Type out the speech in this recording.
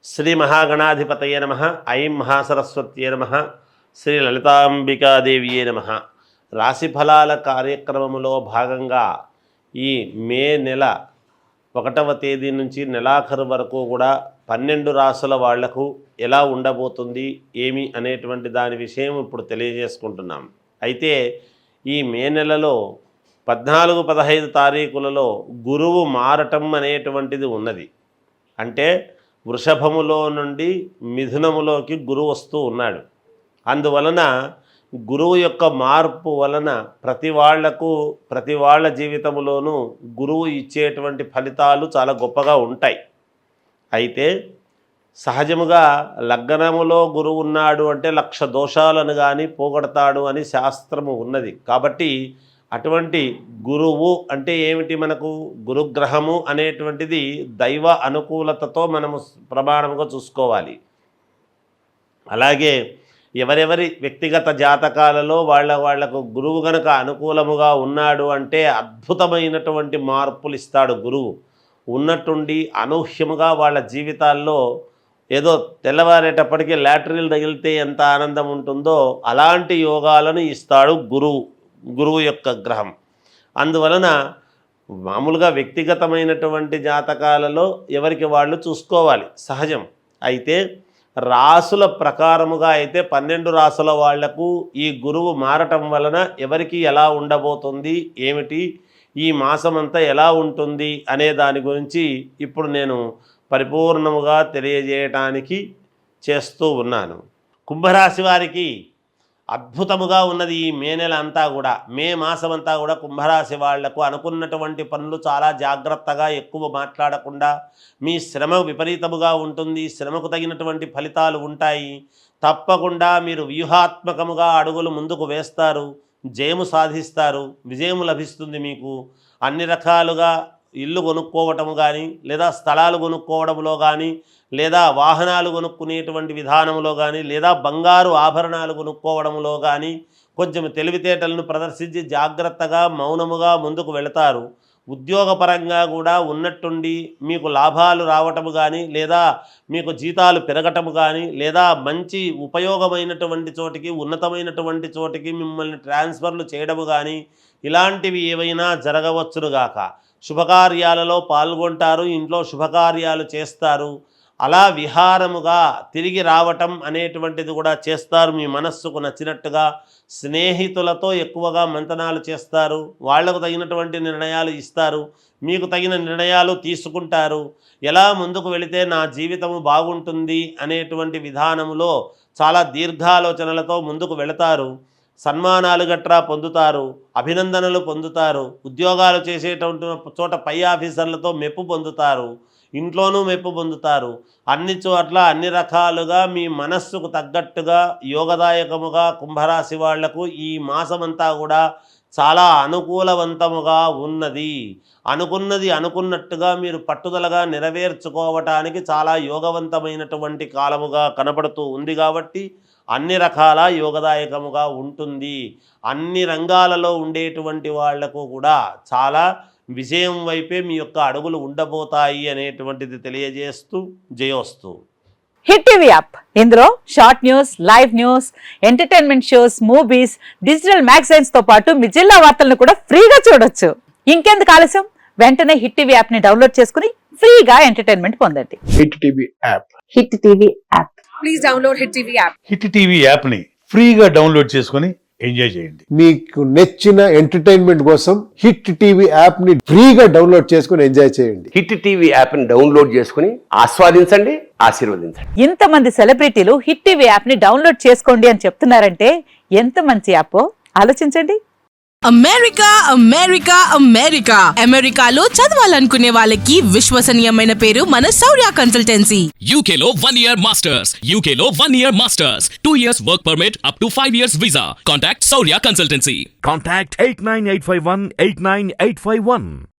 శ్రీ మహాగణాధిపతయే నమః. ఐం మహాసరస్వత్యే నమః. శ్రీ లలితాంబికాదేవియే నమః. రాశి ఫలాల కార్యక్రమంలో భాగంగా ఈ మే నెల 1వ తేదీ నుంచి నెలాఖరు వరకు కూడా 12 రాసుల వాళ్లకు ఎలా ఉండబోతుంది ఏమి అనేటువంటి దాని విషయం ఇప్పుడు తెలియజేసుకుంటున్నాం. అయితే ఈ మే నెలలో 14, 15 తారీఖులలో గురువు మారటం అనేటువంటిది ఉన్నది. అంటే వృషభములో నుండి మిథునములోకి గురువు వస్తూ ఉన్నాడు. అందువలన గురువు యొక్క మార్పు వలన ప్రతి వాళ్ళ జీవితంలోనూ గురువు ఇచ్చేటువంటి ఫలితాలు చాలా గొప్పగా ఉంటాయి. అయితే సహజముగా లగ్నములో గురువు ఉన్నాడు అంటే 1,00,000 దోషాలను కానీ పోగొడతాడు అని శాస్త్రము ఉన్నది. కాబట్టి అటువంటి గురువు అంటే ఏమిటి? మనకు గురుగ్రహము అనేటువంటిది దైవ అనుకూలతతో మనము ప్రమాణముగా చూసుకోవాలి. అలాగే ఎవరెవరి వ్యక్తిగత జాతకాలలో వాళ్లకు గురువు గనక అనుకూలముగా ఉన్నాడు అంటే అద్భుతమైనటువంటి మార్పులు ఇస్తాడు గురువు. ఉన్నట్టుండి అనూహ్యముగా వాళ్ళ జీవితాల్లో ఏదో తెల్లవారేటప్పటికీ లాటరీలు తగిలితే ఎంత ఆనందం ఉంటుందో అలాంటి యోగాలను ఇస్తాడు గురువు యొక్క గ్రహం. అందువలన మామూలుగా వ్యక్తిగతమైనటువంటి జాతకాలలో ఎవరికి వాళ్ళు చూసుకోవాలి, సహజం. అయితే రాసుల ప్రకారముగా అయితే 12 రాసుల వాళ్లకు ఈ గురువు మారటం వలన ఎవరికి ఎలా ఉండబోతుంది, ఏమిటి, ఈ మాసమంతా ఎలా ఉంటుంది అనే దాని గురించి ఇప్పుడు నేను పరిపూర్ణముగా తెలియజేయటానికి చేస్తూ ఉన్నాను. కుంభరాశి వారికి అద్భుతముగా ఉన్నది ఈ మే నెల అంతా కూడా. మే మాసమంతా కూడా కుంభరాశి వాళ్లకు అనుకున్నటువంటి పనులు చాలా జాగ్రత్తగా, ఎక్కువ మాట్లాడకుండా, మీ శ్రమ విపరీతముగా ఉంటుంది. శ్రమకు తగినటువంటి ఫలితాలు ఉంటాయి. తప్పకుండా మీరు వ్యూహాత్మకముగా అడుగులు ముందుకు వేస్తారు, జయము సాధిస్తారు, విజయము లభిస్తుంది. మీకు అన్ని రకాలుగా ఇల్లు కొనుక్కోవటము కానీ, లేదా స్థలాలు కొనుక్కోవడంలో కానీ, లేదా వాహనాలు కొనుక్కునేటువంటి విధానంలో కానీ, లేదా బంగారు ఆభరణాలు కొనుక్కోవడంలో కానీ కొంచెం తెలివితేటలను ప్రదర్శించి జాగ్రత్తగా మౌనముగా ముందుకు వెళతారు. ఉద్యోగపరంగా కూడా ఉన్నట్టుండి మీకు లాభాలు రావటము కానీ, లేదా మీకు జీతాలు పెరగటము కానీ, లేదా మంచి ఉపయోగమైనటువంటి చోటికి, ఉన్నతమైనటువంటి చోటికి మిమ్మల్ని ట్రాన్స్ఫర్లు చేయడము కానీ, ఇలాంటివి ఏవైనా జరగవచ్చునుగాక. శుభకార్యాలలో పాల్గొంటారు, ఇంట్లో శుభకార్యాలు చేస్తారు. అలా విహారముగా తిరిగి రావటం అనేటువంటిది కూడా చేస్తారు. మీ మనస్సుకు నచ్చినట్టుగా స్నేహితులతో ఎక్కువగా మంతనాలు చేస్తారు. వాళ్లకు తగినటువంటి నిర్ణయాలు ఇస్తారు, మీకు తగిన నిర్ణయాలు తీసుకుంటారు. ఎలా ముందుకు వెళితే నా జీవితము బాగుంటుంది అనేటువంటి విధానంలో చాలా దీర్ఘాలోచనలతో ముందుకు వెళతారు. సన్మానాలు గట్రా పొందుతారు, అభినందనలు పొందుతారు. ఉద్యోగాలు చేసేటువంటి చోట పై ఆఫీసర్లతో మెప్పు పొందుతారు, ఇంట్లోనూ మెప్పు పొందుతారు. అన్ని చోట్ల అన్ని రకాలుగా మీ మనస్సుకు తగ్గట్టుగా యోగదాయకముగా కుంభరాశి వాళ్లకు ఈ మాసమంతా కూడా చాలా అనుకూలవంతముగా ఉన్నది. అనుకున్నది అనుకున్నట్టుగా మీరు పట్టుదలగా నెరవేర్చుకోవటానికి చాలా యోగవంతమైనటువంటి కాలముగా కనబడుతూ ఉంది. కాబట్టి అన్ని రకాల యోగదాయకముగా ఉంటుంది. అన్ని రంగాలలో ఉండేటువంటి వాళ్లకు కూడా చాలా విజయం వైపే మీ యొక్క అడుగులు ఉండబోతాయి అనేటువంటిది తెలియజేస్తూ జయోస్తు. హిట్ టీవీ యాప్, ఇందులో short news, live news, entertainment shows, movies, digital magazines తో పాటు మీ జిల్లా వార్తలను కూడా ఫ్రీగా చూడొచ్చు. ఇంకెందుకు ఆలస్యం, వెంటనే హిట్ టీవీ యాప్ ని డౌన్లోడ్ చేసుకుని ఫ్రీగా ఎంటర్టైన్మెంట్ పొందండి. Hit TV app. Hit TV app. Please download hit TV app. Hit TV app ని ఫ్రీగా డౌన్లోడ్ చేసుకుని ఎంజాయ్ చేయండి. మీకు నచ్చిన ఎంటర్టైన్మెంట్ కోసం హిట్ టీవీ యాప్ ని ఫ్రీగా డౌన్లోడ్ చేసుకుని ఎంజాయ్ చేయండి. హిట్ టీవీ యాప్ ని డౌన్లోడ్ చేసుకుని ఆస్వాదించండి, ఆశీర్వదించండి. ఇంతమంది సెలబ్రిటీలు హిట్ టీవీ యాప్ ని డౌన్లోడ్ చేసుకోండి అని చెప్తున్నారంటే ఎంత మంచి యాప్ ఆలోచించండి. అమెరికా అమెరికా అమెరికా అమెరికాలో చదవాలనుకునే వాళ్ళకి విశ్వసనీయమైన పేరు మన శౌర్య కన్సల్టెన్సీ. UK లో 1 year masters. UK లో 1 year masters. 2 years work permit up to 5 years visa. Contact Saurya Consultancy. Contact 89851 89851.